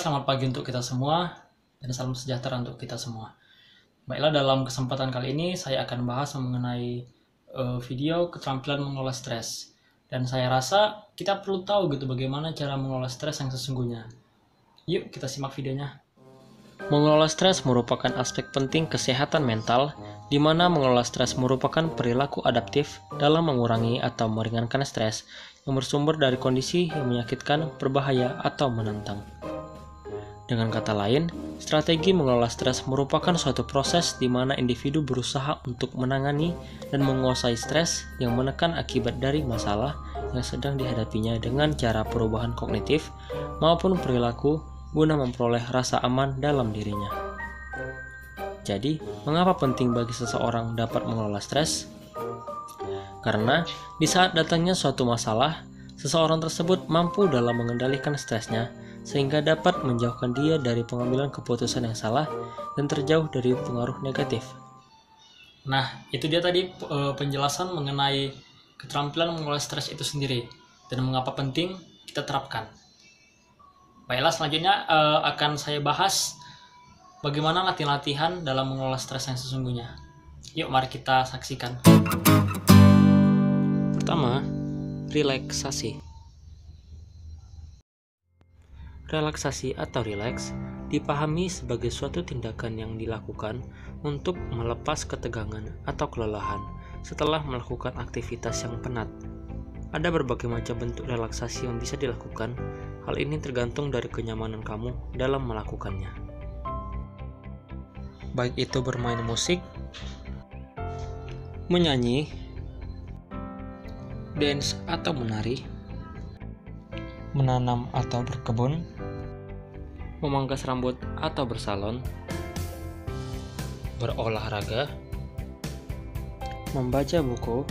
selamat pagi untuk kita semua dan salam sejahtera untuk kita semua. Baiklah, dalam kesempatan kali ini saya akan bahas mengenai video keterampilan mengelola stres. Dan saya rasa kita perlu tahu gitu bagaimana cara mengelola stres yang sesungguhnya. Yuk kita simak videonya. Mengelola stres merupakan aspek penting kesehatan mental, di mana mengelola stres merupakan perilaku adaptif dalam mengurangi atau meringankan stres yang bersumber dari kondisi yang menyakitkan, berbahaya, atau menantang. Dengan kata lain, strategi mengelola stres merupakan suatu proses di mana individu berusaha untuk menangani dan menguasai stres yang menekan akibat dari masalah yang sedang dihadapinya dengan cara perubahan kognitif maupun perilaku guna memperoleh rasa aman dalam dirinya. Jadi, mengapa penting bagi seseorang dapat mengelola stres? Karena di saat datangnya suatu masalah, seseorang tersebut mampu dalam mengendalikan stresnya sehingga dapat menjauhkan dia dari pengambilan keputusan yang salah dan terjauh dari pengaruh negatif. Nah, itu dia tadi penjelasan mengenai keterampilan mengelola stres itu sendiri dan mengapa penting kita terapkan. Baiklah, selanjutnya akan saya bahas bagaimana latihan-latihan dalam mengelola stres yang sesungguhnya. Yuk, mari kita saksikan. Pertama, relaksasi. Relaksasi atau rileks dipahami sebagai suatu tindakan yang dilakukan untuk melepas ketegangan atau kelelahan setelah melakukan aktivitas yang penat. Ada berbagai macam bentuk relaksasi yang bisa dilakukan. Hal ini tergantung dari kenyamanan kamu dalam melakukannya. Baik itu bermain musik, menyanyi, dance atau menari, menanam atau berkebun, memangkas rambut atau bersalon, berolahraga, membaca buku,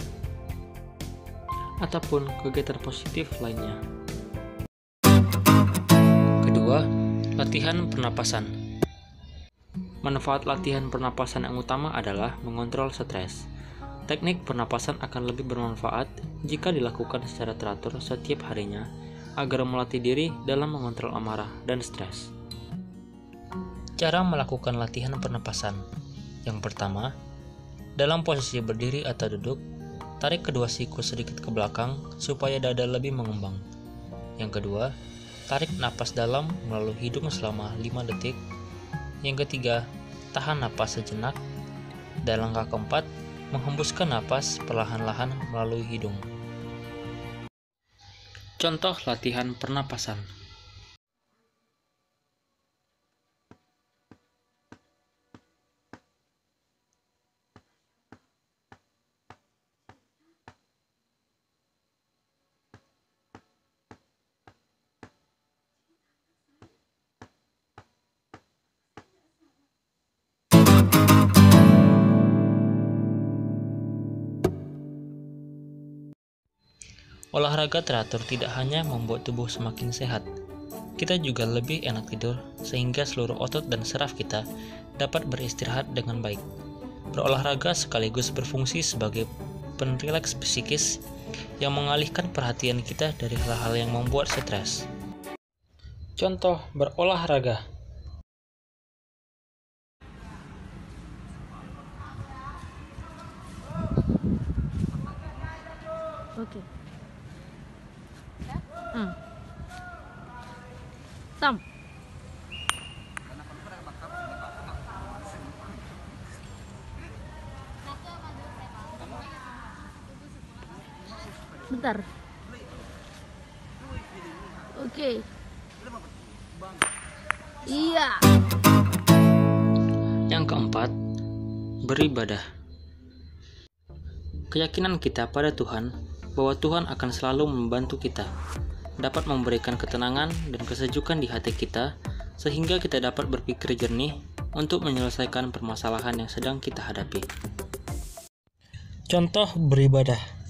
ataupun kegiatan positif lainnya. Kedua, latihan pernapasan. Manfaat latihan pernapasan yang utama adalah mengontrol stres. Teknik pernapasan akan lebih bermanfaat jika dilakukan secara teratur setiap harinya agar melatih diri dalam mengontrol amarah dan stres. Cara melakukan latihan pernapasan. Yang pertama, dalam posisi berdiri atau duduk, tarik kedua siku sedikit ke belakang supaya dada lebih mengembang. Yang kedua, tarik napas dalam melalui hidung selama 5 detik. Yang ketiga, tahan napas sejenak. Dan langkah keempat, menghembuskan napas perlahan-lahan melalui hidung. Contoh latihan pernapasan. Olahraga teratur tidak hanya membuat tubuh semakin sehat, kita juga lebih enak tidur sehingga seluruh otot dan saraf kita dapat beristirahat dengan baik. Berolahraga sekaligus berfungsi sebagai penrileks psikis yang mengalihkan perhatian kita dari hal-hal yang membuat stres. Contoh berolahraga. Oke. Sam. Bentar. Oke. Iya. Yang keempat, beribadah. Keyakinan kita pada Tuhan bahwa Tuhan akan selalu membantu kita, dapat memberikan ketenangan dan kesejukan di hati kita, sehingga kita dapat berpikir jernih untuk menyelesaikan permasalahan yang sedang kita hadapi. Contoh beribadah.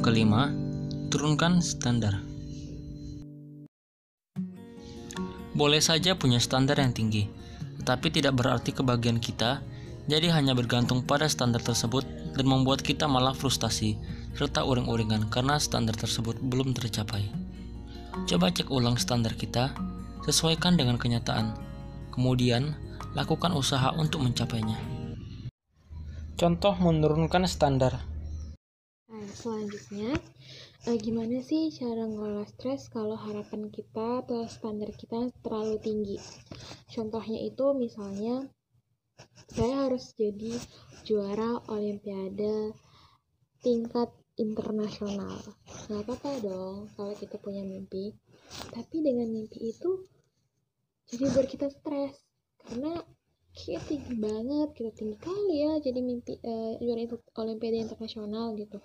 Yang kelima, turunkan standar. Boleh saja punya standar yang tinggi, tetapi tidak berarti kebahagiaan kita jadi hanya bergantung pada standar tersebut dan membuat kita malah frustasi serta uring-uringan karena standar tersebut belum tercapai. Coba cek ulang standar kita, sesuaikan dengan kenyataan, kemudian lakukan usaha untuk mencapainya. Contoh menurunkan standar. Nah, selanjutnya, gimana sih cara ngelola stres kalau harapan kita atau standar kita terlalu tinggi? Contohnya itu misalnya, saya harus jadi juara olimpiade tingkat internasional. Nggak apa-apa dong kalau kita punya mimpi, tapi dengan mimpi itu jadi buat kita stres, karena kita tinggi banget, kita tinggi kali ya jadi mimpi juara olimpiade internasional gitu.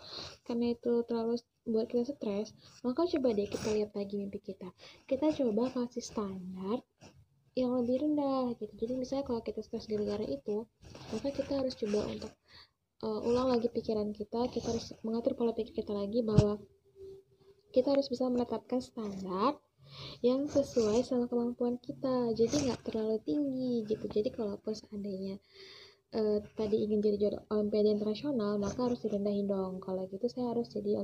Karena itu terlalu buat kita stres, maka coba deh kita lihat lagi mimpi kita coba kasih standar yang lebih rendah gitu. Jadi misalnya kalau kita stres gara-gara itu, maka kita harus coba untuk ulang lagi pikiran kita harus mengatur pola pikir kita lagi, bahwa kita harus bisa menetapkan standar yang sesuai sama kemampuan kita, jadi nggak terlalu tinggi gitu. Jadi kalaupun seandainya tadi ingin jadi juara olimpiade internasional, maka harus direndahin dong. Kalau gitu saya harus jadi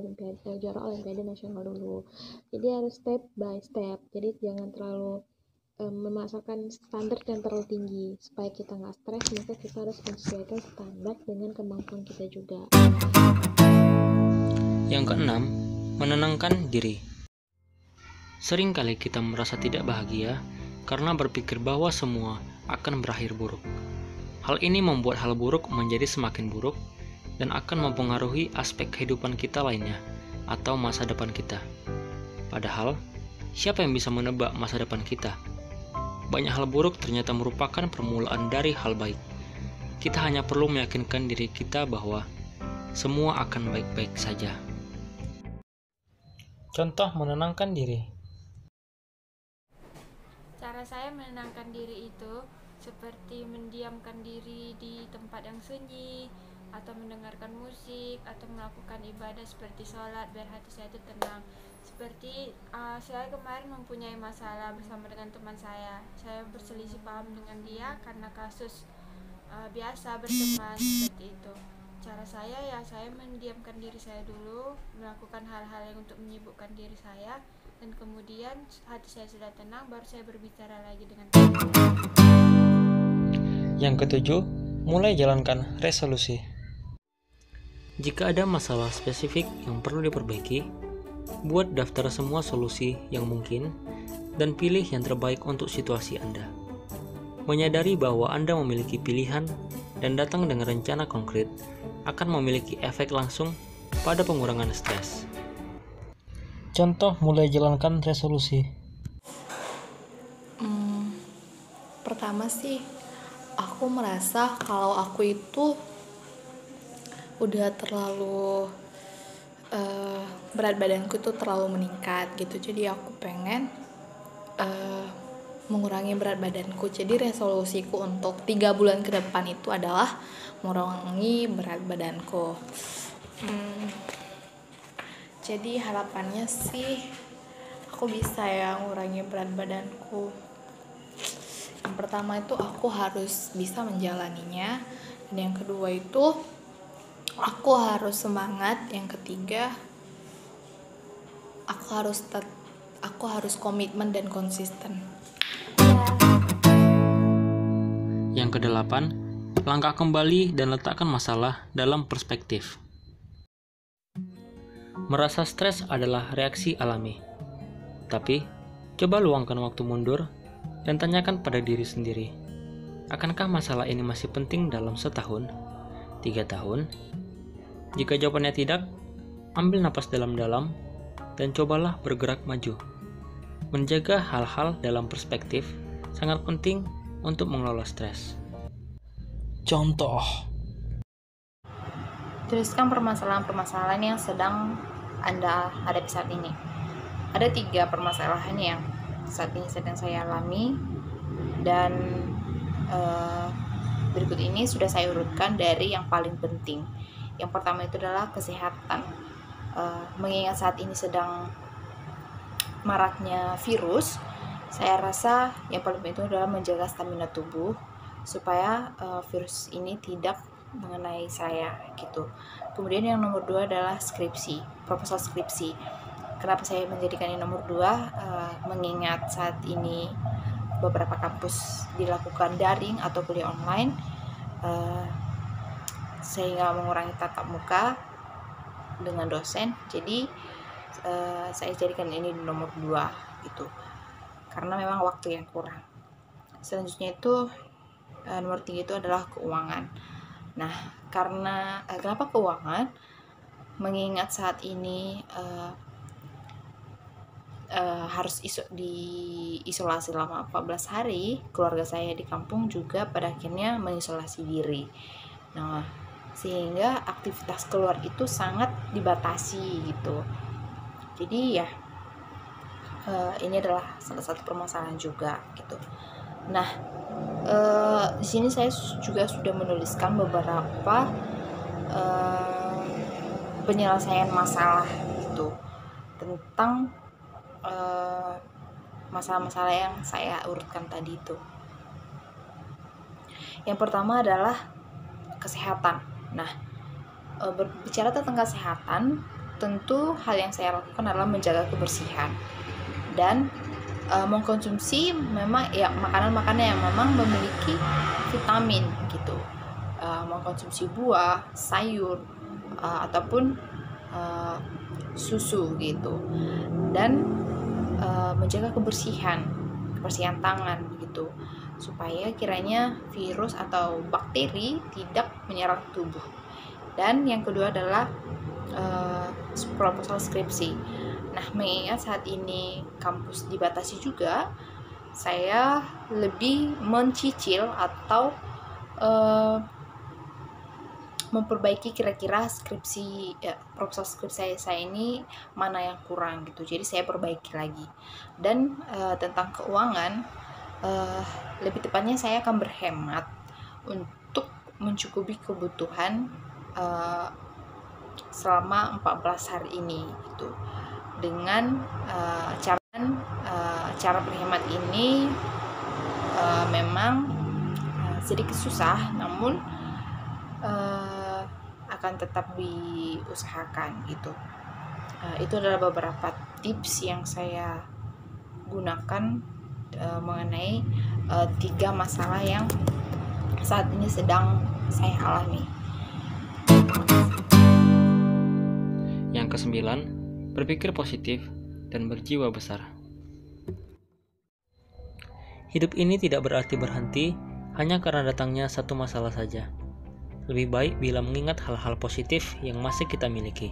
juara olimpiade nasional dulu. Jadi harus step by step, jadi jangan terlalu memasukkan standar yang terlalu tinggi. Supaya kita nggak stres, maka kita harus menyesuaikan standar dengan kemampuan kita juga. Yang keenam, menenangkan diri. Seringkali kita merasa tidak bahagia karena berpikir bahwa semua akan berakhir buruk. Hal ini membuat hal buruk menjadi semakin buruk dan akan mempengaruhi aspek kehidupan kita lainnya atau masa depan kita. Padahal, siapa yang bisa menebak masa depan kita? Banyak hal buruk ternyata merupakan permulaan dari hal baik. Kita hanya perlu meyakinkan diri kita bahwa semua akan baik-baik saja. Contoh menenangkan diri. Cara saya menenangkan diri itu seperti mendiamkan diri di tempat yang sunyi, atau mendengarkan musik, atau melakukan ibadah seperti sholat biar hati saya itu tenang. Seperti saya kemarin mempunyai masalah bersama dengan teman saya berselisih paham dengan dia karena kasus biasa berteman seperti itu. Cara saya ya saya mendiamkan diri saya dulu, melakukan hal-hal yang untuk menyibukkan diri saya, dan kemudian hati saya sudah tenang, baru saya berbicara lagi dengan teman. Yang ketujuh, mulai jalankan resolusi. Jika ada masalah spesifik yang perlu diperbaiki, buat daftar semua solusi yang mungkin dan pilih yang terbaik untuk situasi Anda. Menyadari bahwa Anda memiliki pilihan dan datang dengan rencana konkret akan memiliki efek langsung pada pengurangan stres. Contoh mulai jalankan resolusi. Pertama sih, aku merasa kalau aku itu udah terlalu berat badanku tuh terlalu meningkat gitu. Jadi aku pengen mengurangi berat badanku. Jadi resolusiku untuk 3 bulan ke depan itu adalah mengurangi berat badanku. Jadi harapannya sih aku bisa ya ngurangi berat badanku. Yang pertama itu aku harus bisa menjalaninya, dan yang kedua itu aku harus semangat, yang ketiga aku harus komitmen dan konsisten. Yang kedelapan, langkah kembali dan letakkan masalah dalam perspektif. Merasa stres adalah reaksi alami. Tapi, coba luangkan waktu mundur dan tanyakan pada diri sendiri, akankah masalah ini masih penting dalam 1 tahun, 3 tahun? Jika jawabannya tidak, ambil napas dalam-dalam dan cobalah bergerak maju. Menjaga hal-hal dalam perspektif sangat penting untuk mengelola stres. Contoh, Tuliskan permasalahan-permasalahan yang sedang Anda hadapi saat ini. Ada 3 permasalahan yang saat ini sedang saya alami, dan berikut ini sudah saya urutkan dari yang paling penting. Yang pertama itu adalah kesehatan. mengingat saat ini sedang maraknya virus, saya rasa yang paling penting adalah menjaga stamina tubuh supaya virus ini tidak mengenai saya gitu. Kemudian yang nomor 2 adalah proposal skripsi. Kenapa saya menjadikan ini nomor 2? Mengingat saat ini beberapa kampus dilakukan daring atau kuliah online, sehingga mengurangi tatap muka dengan dosen. Jadi saya jadikan ini nomor 2 gitu, karena memang waktu yang kurang. Selanjutnya itu nomor 3 itu adalah keuangan. Nah, karena kenapa keuangan? Mengingat saat ini harus diisolasi selama 14 hari, keluarga saya di kampung juga pada akhirnya mengisolasi diri. Nah, sehingga aktivitas keluar itu sangat dibatasi gitu. Jadi ya ini adalah salah satu permasalahan juga gitu. Nah, di sini saya juga sudah menuliskan beberapa penyelesaian masalah gitu, tentang masalah-masalah yang saya urutkan tadi itu. Yang pertama adalah kesehatan. Nah, berbicara tentang kesehatan, tentu hal yang saya lakukan adalah menjaga kebersihan dan mengkonsumsi memang ya makanan-makanan yang memang memiliki vitamin gitu. Mengkonsumsi buah, sayur, ataupun susu gitu. Dan menjaga kebersihan tangan gitu, supaya kiranya virus atau bakteri tidak menyerang tubuh. Dan yang kedua adalah proposal skripsi. Nah, mengingat saat ini kampus dibatasi juga, saya lebih mencicil atau memperbaiki kira-kira proposal skripsi saya ini mana yang kurang gitu. Jadi saya perbaiki lagi. Dan tentang keuangan, lebih tepatnya saya akan berhemat untuk mencukupi kebutuhan selama 14 hari ini gitu. Dengan cara berhemat ini memang sedikit susah, namun akan tetap diusahakan gitu. Itu adalah beberapa tips yang saya gunakan mengenai 3 masalah yang saat ini sedang saya alami. Yang ke-9, berpikir positif dan berjiwa besar. Hidup ini tidak berarti berhenti hanya karena datangnya satu masalah saja. Lebih baik bila mengingat hal-hal positif yang masih kita miliki.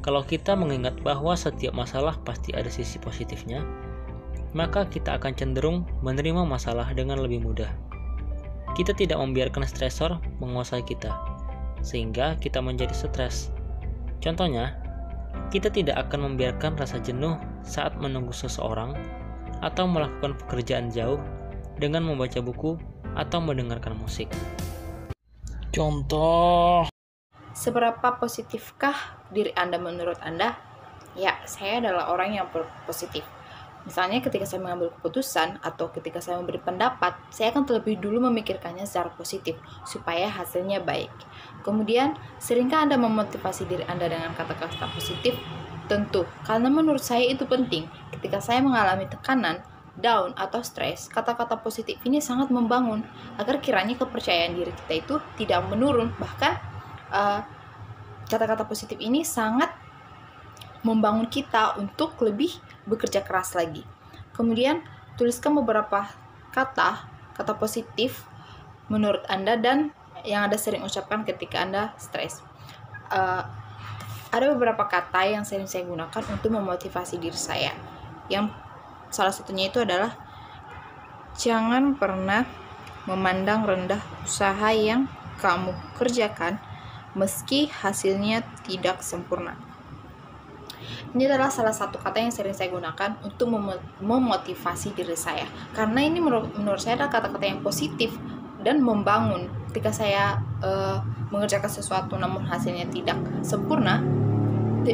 Kalau kita mengingat bahwa setiap masalah pasti ada sisi positifnya, maka kita akan cenderung menerima masalah dengan lebih mudah. Kita tidak membiarkan stresor menguasai kita, sehingga kita menjadi stres. Contohnya, kita tidak akan membiarkan rasa jenuh saat menunggu seseorang atau melakukan pekerjaan jauh dengan membaca buku atau mendengarkan musik. Contoh, seberapa positifkah diri Anda menurut Anda? Ya, saya adalah orang yang positif. Misalnya ketika saya mengambil keputusan atau ketika saya memberi pendapat, saya akan terlebih dulu memikirkannya secara positif supaya hasilnya baik. Kemudian, seringkah Anda memotivasi diri Anda dengan kata-kata positif? Tentu, karena menurut saya itu penting. Ketika saya mengalami tekanan, down atau stres, kata-kata positif ini sangat membangun agar kiranya kepercayaan diri kita itu tidak menurun. Bahkan kata-kata positif ini sangat membangun kita untuk lebih bekerja keras lagi. Kemudian tuliskan beberapa kata positif menurut Anda dan yang Anda sering ucapkan ketika Anda stres. Ada beberapa kata yang sering saya gunakan untuk memotivasi diri saya. Yang salah satunya itu adalah jangan pernah memandang rendah usaha yang kamu kerjakan meski hasilnya tidak sempurna. Ini adalah salah satu kata yang sering saya gunakan untuk memotivasi diri saya. Karena ini menurut saya adalah kata-kata yang positif dan membangun. Ketika saya mengerjakan sesuatu namun hasilnya tidak sempurna,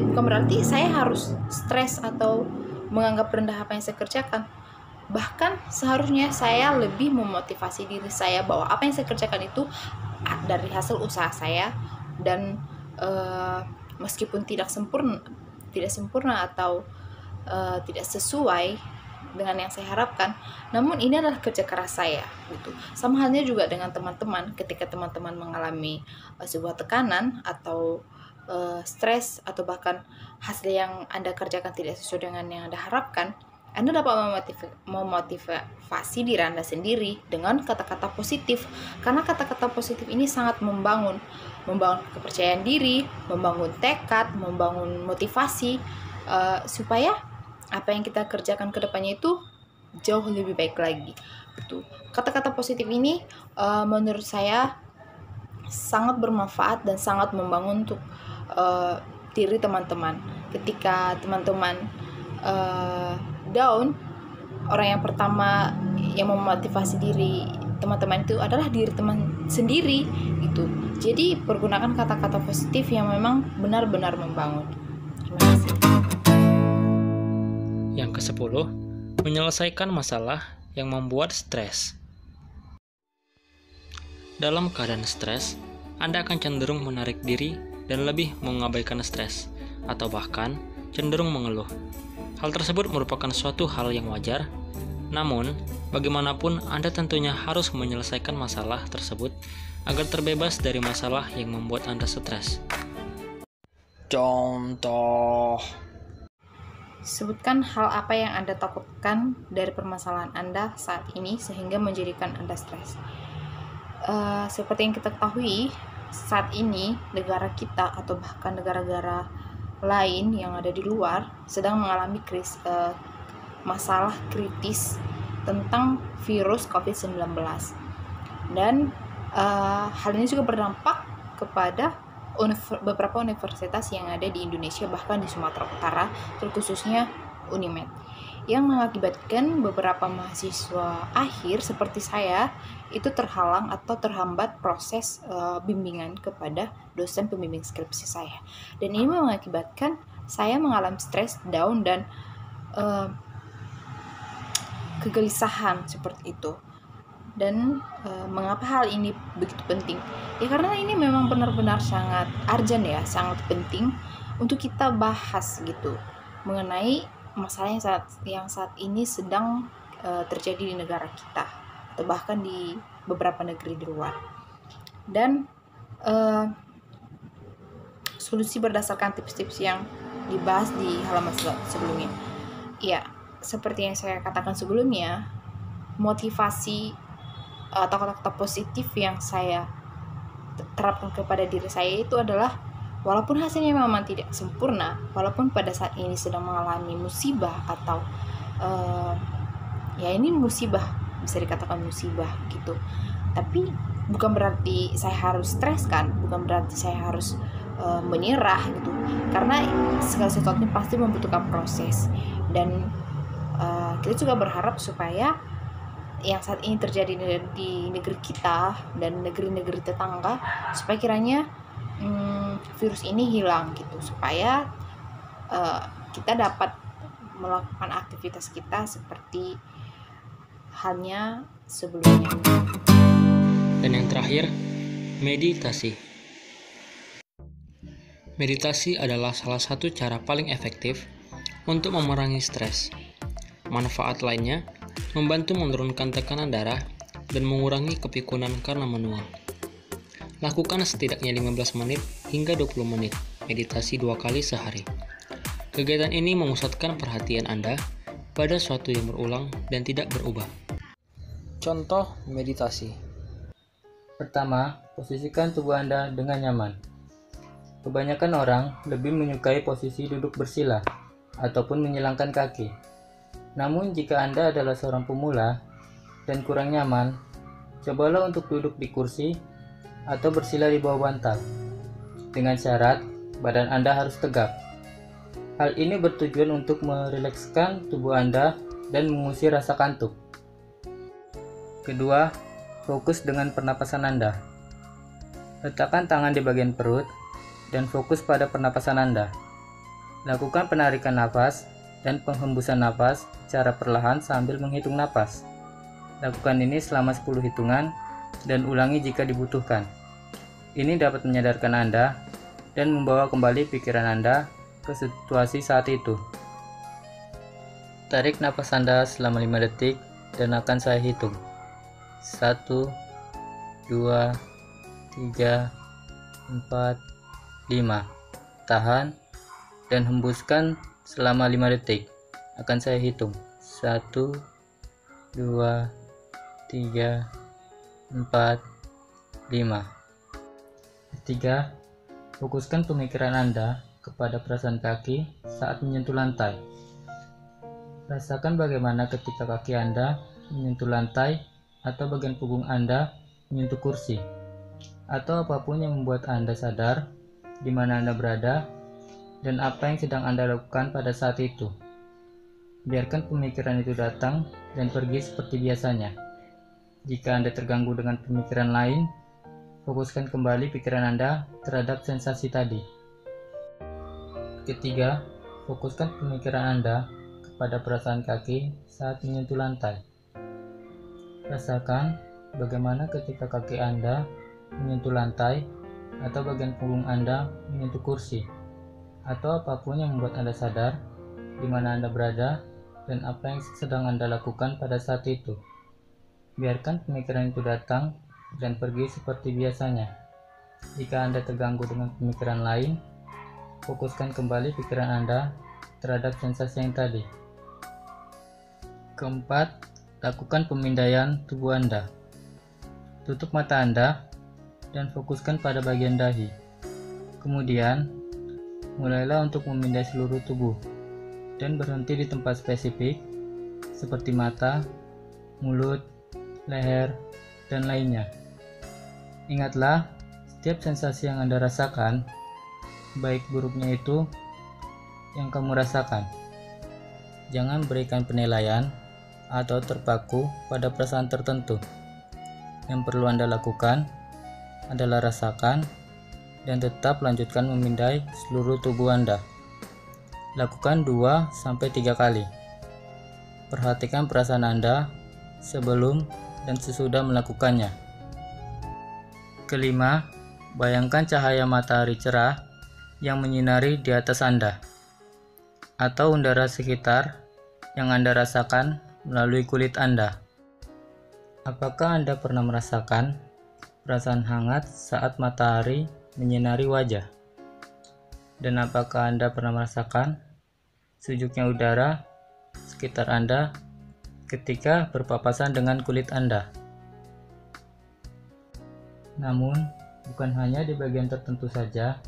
bukan berarti saya harus stres atau menganggap rendah apa yang saya kerjakan. Bahkan seharusnya saya lebih memotivasi diri saya bahwa apa yang saya kerjakan itu dari hasil usaha saya, dan meskipun tidak sempurna atau tidak sesuai dengan yang saya harapkan, namun ini adalah kerja keras saya gitu. Sama halnya juga dengan teman-teman, ketika teman-teman mengalami sebuah tekanan atau stres, atau bahkan hasil yang Anda kerjakan tidak sesuai dengan yang Anda harapkan, Anda dapat memotivasi diri Anda sendiri dengan kata-kata positif, karena kata-kata positif ini sangat membangun kepercayaan diri, membangun tekad, membangun motivasi, supaya apa yang kita kerjakan ke depannya itu jauh lebih baik lagi. Gitu. Kata-kata positif ini menurut saya sangat bermanfaat dan sangat membangun untuk diri teman-teman. Ketika teman-teman down, orang yang pertama yang memotivasi diri teman-teman itu adalah diri teman sendiri gitu. Jadi pergunakan kata-kata positif yang memang benar-benar membangun. Terima kasih. Yang ke-10, menyelesaikan masalah yang membuat stres. Dalam keadaan stres, Anda akan cenderung menarik diri dan lebih mengabaikan stres, atau bahkan cenderung mengeluh. Hal tersebut merupakan suatu hal yang wajar, namun bagaimanapun Anda tentunya harus menyelesaikan masalah tersebut agar terbebas dari masalah yang membuat Anda stres. Contoh: sebutkan hal apa yang Anda takutkan dari permasalahan Anda saat ini sehingga menjadikan Anda stres. Seperti yang kita ketahui, saat ini negara kita atau bahkan negara-negara lain yang ada di luar sedang mengalami masalah kritis tentang virus COVID-19. Dan hal ini juga berdampak kepada beberapa universitas yang ada di Indonesia, bahkan di Sumatera Utara, terkhususnya Unimed, yang mengakibatkan beberapa mahasiswa akhir seperti saya itu terhalang atau terhambat proses bimbingan kepada dosen pembimbing skripsi saya. Dan ini mengakibatkan saya mengalami stres, down, dan kegelisahan seperti itu. Dan mengapa hal ini begitu penting? Ya karena ini memang benar-benar sangat urgent ya, sangat penting untuk kita bahas gitu mengenai masalah yang saat ini sedang terjadi di negara kita atau bahkan di beberapa negeri di luar. Dan solusi berdasarkan tips-tips yang dibahas di halaman sebelumnya. Ya, seperti yang saya katakan sebelumnya, motivasi atau kata-kata positif yang saya terapkan kepada diri saya itu adalah, walaupun hasilnya memang tidak sempurna, walaupun pada saat ini sedang mengalami musibah atau ya ini musibah, bisa dikatakan musibah gitu, tapi bukan berarti saya harus stres kan, bukan berarti saya harus menyerah gitu, karena segala sesuatu pasti membutuhkan proses. Dan kita juga berharap supaya yang saat ini terjadi di negeri kita dan negeri-negeri tetangga, supaya kiranya virus ini hilang gitu, supaya kita dapat melakukan aktivitas kita seperti halnya sebelumnya. Dan yang terakhir, meditasi. Meditasi adalah salah satu cara paling efektif untuk memerangi stres. Manfaat lainnya membantu menurunkan tekanan darah dan mengurangi kepikunan karena menua. Lakukan setidaknya 15 menit hingga 20 menit meditasi 2 kali sehari. Kegiatan ini memusatkan perhatian Anda pada suatu yang berulang dan tidak berubah. Contoh meditasi. Pertama, posisikan tubuh Anda dengan nyaman. Kebanyakan orang lebih menyukai posisi duduk bersila ataupun menyilangkan kaki. Namun jika Anda adalah seorang pemula dan kurang nyaman, cobalah untuk duduk di kursi atau bersila di bawah bantal. Dengan syarat, badan Anda harus tegap. Hal ini bertujuan untuk merilekskan tubuh Anda dan mengusir rasa kantuk. Kedua, fokus dengan pernapasan Anda. Letakkan tangan di bagian perut dan fokus pada pernapasan Anda. Lakukan penarikan nafas dan penghembusan nafas secara perlahan sambil menghitung nafas. Lakukan ini selama 10 hitungan dan ulangi jika dibutuhkan. Ini dapat menyadarkan Anda dan membawa kembali pikiran Anda ke situasi saat itu. Tarik nafas Anda selama 5 detik dan akan saya hitung. 1, 2, 3, 4, 5. Tahan dan hembuskan selama 5 detik. Akan saya hitung. 1, 2, 3, 4, 5. Ketiga, fokuskan pemikiran Anda kepada perasaan kaki saat menyentuh lantai. Rasakan bagaimana ketika kaki Anda menyentuh lantai atau bagian punggung Anda menyentuh kursi, atau apapun yang membuat Anda sadar di mana Anda berada dan apa yang sedang Anda lakukan pada saat itu. Biarkan pemikiran itu datang dan pergi seperti biasanya. Jika Anda terganggu dengan pemikiran lain, fokuskan kembali pikiran Anda terhadap sensasi tadi. Ketiga, fokuskan pemikiran Anda pada perasaan kaki saat menyentuh lantai. Rasakan bagaimana ketika kaki Anda menyentuh lantai atau bagian punggung Anda menyentuh kursi, atau apapun yang membuat Anda sadar di mana Anda berada dan apa yang sedang Anda lakukan pada saat itu. Biarkan pemikiran itu datang dan pergi seperti biasanya. Jika Anda terganggu dengan pemikiran lain, fokuskan kembali pikiran Anda terhadap sensasi yang tadi. Keempat, lakukan pemindaian tubuh Anda. Tutup mata Anda dan fokuskan pada bagian dahi. Kemudian, mulailah untuk memindai seluruh tubuh dan berhenti di tempat spesifik seperti mata, mulut, leher, dan lainnya. Ingatlah, setiap sensasi yang Anda rasakan, baik buruknya itu yang kamu rasakan. Jangan berikan penilaian atau terpaku pada perasaan tertentu. Yang perlu Anda lakukan adalah rasakan dan tetap lanjutkan memindai seluruh tubuh Anda. Lakukan 2-3 kali. Perhatikan perasaan Anda sebelum dan sesudah melakukannya. Kelima, bayangkan cahaya matahari cerah yang menyinari di atas Anda, atau udara sekitar yang Anda rasakan melalui kulit Anda. Apakah Anda pernah merasakan perasaan hangat saat matahari menyinari wajah? Dan apakah Anda pernah merasakan sejuknya udara sekitar Anda ketika berpapasan dengan kulit Anda? Namun, bukan hanya di bagian tertentu saja,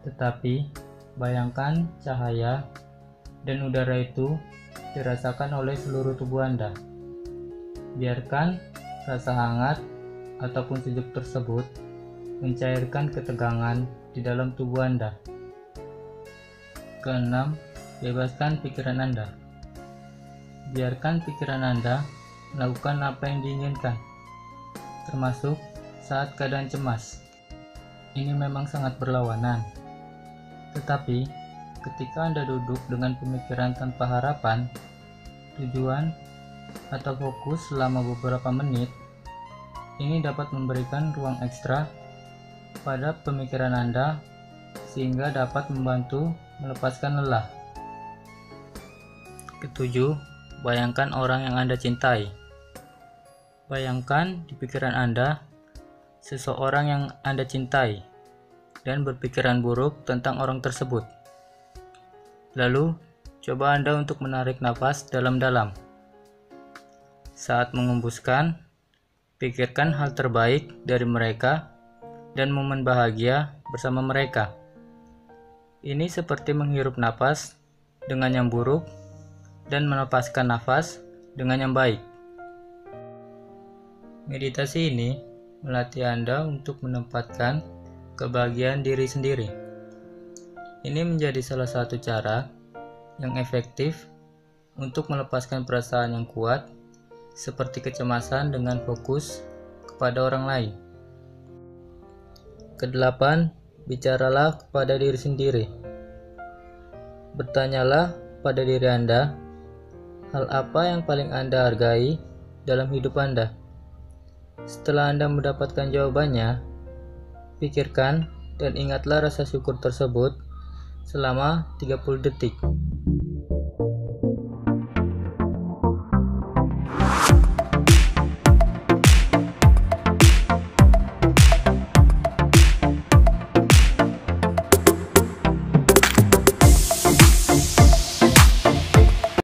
tetapi bayangkan cahaya dan udara itu dirasakan oleh seluruh tubuh Anda. Biarkan rasa hangat ataupun sejuk tersebut mencairkan ketegangan di dalam tubuh Anda. Keenam, bebaskan pikiran Anda. Biarkan pikiran Anda melakukan apa yang diinginkan, termasuk saat keadaan cemas. Ini memang sangat berlawanan. Tetapi, ketika Anda duduk dengan pemikiran tanpa harapan, tujuan, atau fokus selama beberapa menit, ini dapat memberikan ruang ekstra pada pemikiran Anda sehingga dapat membantu melepaskan lelah. Ketujuh, bayangkan orang yang Anda cintai. Bayangkan di pikiran Anda seseorang yang Anda cintai dan berpikiran buruk tentang orang tersebut. Lalu, coba Anda untuk menarik nafas dalam-dalam. Saat mengembuskan, pikirkan hal terbaik dari mereka dan momen bahagia bersama mereka. Ini seperti menghirup nafas dengan yang buruk dan melepaskan nafas dengan yang baik. Meditasi ini melatih Anda untuk menempatkan kebahagiaan diri sendiri. Ini menjadi salah satu cara yang efektif untuk melepaskan perasaan yang kuat seperti kecemasan dengan fokus kepada orang lain. Kedelapan, bicaralah kepada diri sendiri. Bertanyalah pada diri Anda, hal apa yang paling Anda hargai dalam hidup Anda? Setelah Anda mendapatkan jawabannya, pikirkan dan ingatlah rasa syukur tersebut selama 30 detik.